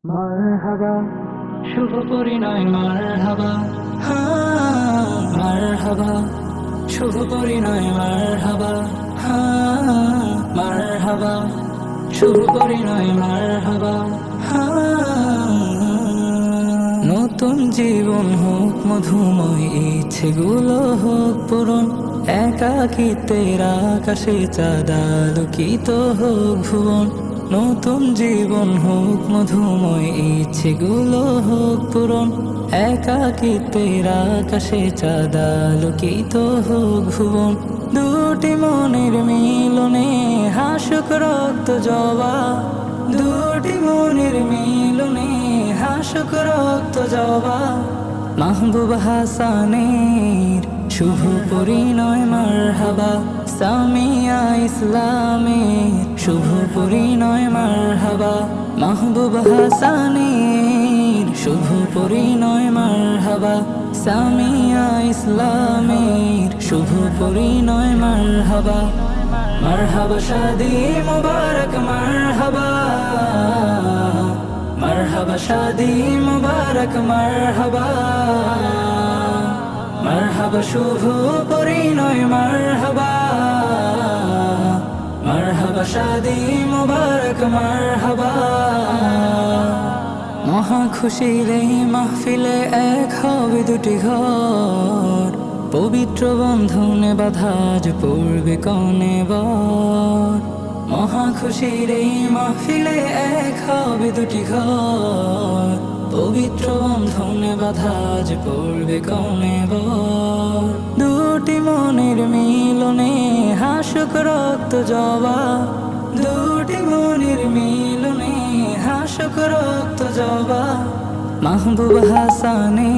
মারহাবা, শুভ পরিণয় মারহাবা, হ্যাঁ মারহাবা, শুভ পরিণয় মারহাবা, হ্যাঁ মারহাবা, শুভ পরিণয় মারহাবা, নতুন জীবন হোক মধুময়, ইচ্ছেগুলো হোক পূরণ, একাকিত্বের আকাশে চাঁদ আলোকিত হোক ভুবন। নতুন জীবন হোক মধুময়, ইচ্ছেগুলো হোক পূরণ, একাকিত্বের আকাশে চাঁদ আলোকিত হোক ভুবন। দুটি মনের মিলনে হাসুক রক্ত জবা, দুটি মনের মিলনে হাসুক রক্ত জবা। মাহবুব হাসানের শুভ পরিণয় মারহাবা, সামিয়া ইসলামের শুভ পরিণয় মারহাবা। মাহবুব হাসানের শুভ পরিণয় মারহাবা, সামিয়া ইসলামের শুভ পরিণয় মারহাবা। মারহাবা শাদি মুবারক মারহাবা, মারহাবা শাদি মুবারক মারহাবা, মারহাবা শুভ পরিণয় মারহাবা, মারহাবা শাদি মুবারক মারহাবা। মহা খুশির এই মাহফিলে এক হবে দুটি ঘর, পবিত্র বন্ধনে বাঁধা আজ পড়বে কনে বর। মহা খুশির এই মাহফিলে এক হবে দুটি ঘর, পবিত্র বন্ধনে বাঁধা আজ পড়বে কনে বর। দুটি মনের মিলনে হাসুক রক্ত জবা, দুটি মনের মিলনে হাসুক রক্ত জবা। মাহবুব হাসানে